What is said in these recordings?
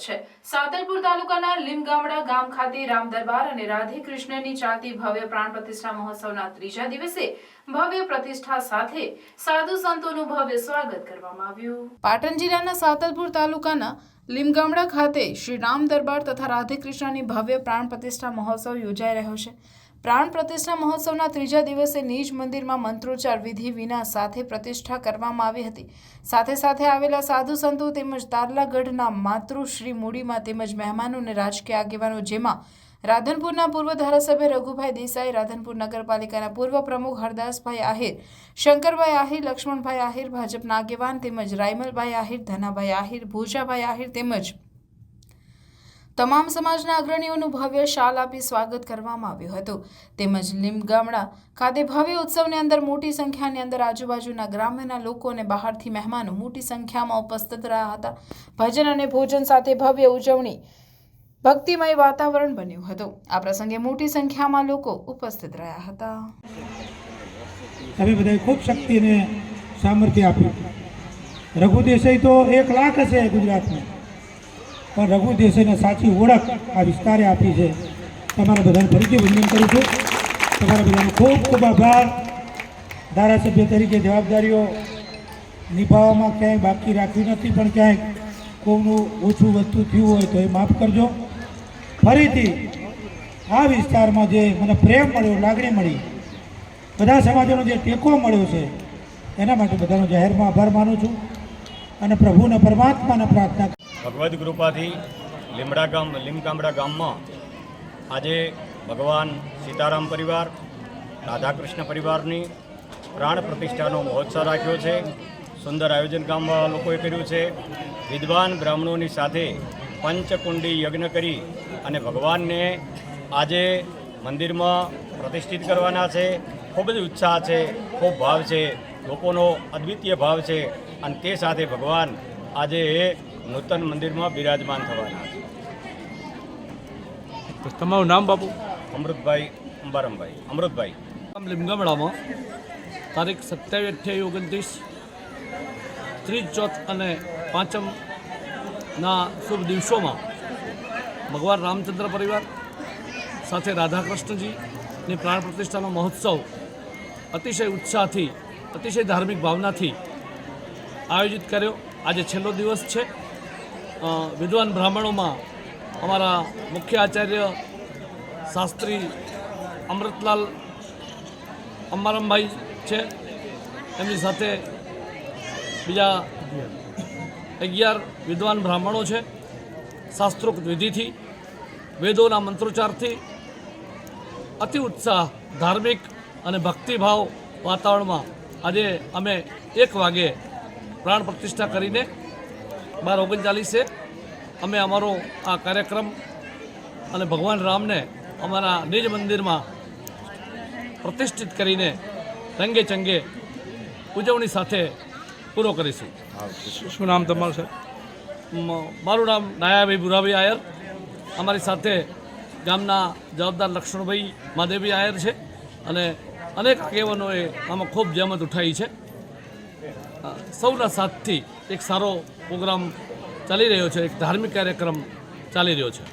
છે। સાતલપુર તાલુકાના લીમગામડા ગામ ખાતે રામ દરબાર અને રાધે કૃષ્ણની ચાલતી ભવ્ય પ્રાણ પ્રતિષ્ઠા મહોત્સવના ત્રીજા દિવસે ભવ્ય પ્રતિષ્ઠા સાથે સાધુ સંતોનું ભવ્ય સ્વાગત કરવામાં આવ્યું। પાટણ જિલ્લાના સાતલપુર તાલુકાના લીમગામડા ખાતે શ્રી રામ દરબાર તથા રાધે કૃષ્ણની ભવ્ય પ્રાણ પ્રતિષ્ઠા મહોત્સવ યોજાઈ રહ્યો છે। પ્રાણ પ્રતિષ્ઠા મહોત્સવના ત્રીજા દિવસે નિજ મંદિરમાં મંત્રોચ્ચાર વિધિ વિના સાથે પ્રતિષ્ઠા કરવામાં આવી હતી। સાથે સાથે આવેલા સાધુ સંતો તેમજ તારલાગઢના માતૃશ્રી મૂડીમાં તેમજ મહેમાનો અને રાજકીય આગેવાનો, જેમાં રાધનપુરના પૂર્વ ધારાસભ્ય રઘુભાઈ દેસાઈ, રાધનપુર નગરપાલિકાના પૂર્વ પ્રમુખ હરદાસભાઈ આહિર, શંકરભાઈ આહિર, લક્ષ્મણભાઈ આહિર, ભાજપના આગેવાન તેમજ રાયમલભાઈ આહિર, ધનાભાઈ આહિર, ભોજાભાઈ આહિર તેમજ તમામ સમાજના અગ્રણીઓનું ભવ્ય શાલ આપી સ્વાગત કરવામાં આવ્યું હતું। તેમજ લીમગામડા ખાતે ભવ્ય ઉત્સવની અંદર મોટી સંખ્યાની અંદર આજુબાજુના ગ્રામ્યના લોકો અને બહારથી મહેમાનો મોટી સંખ્યામાં ઉપસ્થિત રહ્યા હતા। ભજન અને ભોજન સાથે ભવ્ય ઉજવણી, ભક્તિમય વાતાવરણ બન્યું હતું। આ પ્રસંગે મોટી સંખ્યામાં લોકો ઉપસ્થિત રહ્યા હતા। તમે બધાએ ખૂબ શક્તિ અને સામર્થ્ય આપ્યું। રઘુ દેસાઈ તો 1 લાખ હશે ગુજરાતમાં, પણ રઘુ દેસાઈને સાચી ઓળખ આ વિસ્તારે આપી છે। તમારા બધાને ફરીથી વંદન કરું છું। તમારા બધાનો ખૂબ ખૂબ આભાર। ધારાસભ્ય તરીકે જવાબદારીઓ નિભાવવામાં ક્યાંય બાકી રાખવી નથી, પણ ક્યાંય કોઈનું ઓછું વધતું થયું હોય તો એ માફ કરજો। ફરીથી આ વિસ્તારમાં જે મને પ્રેમ મળ્યો, લાગણી મળી, બધા સમાજોનો જે ટેકો મળ્યો છે, એના માટે બધાનો જાહેરમાં આભાર માનું છું અને પ્રભુને પરમાત્માને પ્રાર્થના। ભગવદ્ કૃપાથી લીમગામડા ગામમાં આજે ભગવાન સીતારામ પરિવાર, રાધાકૃષ્ણ પરિવારની પ્રાણ પ્રતિષ્ઠાનો મહોત્સવ રાખ્યો છે। સુંદર આયોજન ગામમાં લોકોએ કર્યું છે। વિદ્વાન બ્રાહ્મણોની સાથે પંચકુંડી યજ્ઞ કરી અને ભગવાનને આજે મંદિરમાં પ્રતિષ્ઠિત કરવાના છે। ખૂબ જ ઉત્સાહ છે, ખૂબ ભાવ છે, લોકોનો અદ્વિતીય ભાવ છે અને તે સાથે ભગવાન આજે નૂતન મંદિરમાં બિરાજમાન થવાના છે। તો તમારું નામ બાપુ? અમૃતભાઈ અંબારમભાઈ, અમૃતભાઈ। લીમગામડામાં તારીખ 27, 28, 29, 30, 4 અને 5ના શુભ દિવસોમાં ભગવાન રામચંદ્ર પરિવાર સાથે રાધાકૃષ્ણજીની પ્રાણ પ્રતિષ્ઠાનો મહોત્સવ અતિશય ઉત્સાહથી, અતિશય ધાર્મિક ભાવનાથી આયોજિત કર્યો। આજે છેલ્લો દિવસ છે। વિદ્વાન બ્રાહ્મણોમાં અમારા મુખ્ય આચાર્ય શાસ્ત્રી અમૃતલાલ અંબારમભાઈ છે, એમની સાથે બીજા 11 વિદ્વાન બ્રાહ્મણો છે। શાસ્ત્રોક્ત વિધિથી, વેદોના મંત્રોચ્ચારથી અતિ ઉત્સાહ, ધાર્મિક અને ભક્તિભાવ વાતાવરણમાં આજે અમે 1 વાગે પ્રાણ પ્રતિષ્ઠા કરીને 12:39 અમે અમારો આ કાર્યક્રમ અને ભગવાન રામને અમારા નિજ મંદિરમાં પ્રતિષ્ઠિત કરીને રંગે ચંગે ઉજવણી સાથે પૂરો કરીશું। શું નામ તમારું સર? મારું નામ નાયાભાઈ ભુરાભાઈ આયર। અમારી સાથે ગામના જવાબદાર લક્ષ્મણભાઈ મહાદેવી આયર છે અને અનેક આગેવાનોએ આમાં ખૂબ જહેમત ઉઠાવી છે। સૌના સાથથી એક સારો પ્રોગ્રામ ચાલી રહ્યો છે, એક ધાર્મિક કાર્યક્રમ ચાલી રહ્યો છે।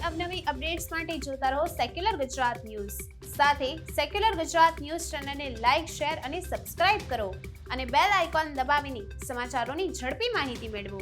અવનવી અપડેટ્સ માટે જોતા રહો સેક્યુલર ગુજરાત ન્યૂઝ। સાથે સેક્યુલર ગુજરાત ન્યૂઝ ચેનલને લાઇક, શેર અને સબસ્ક્રાઇબ કરો અને બેલ આઇકોન દબાવીને સમાચારોની ઝડપી માહિતી મેળવો।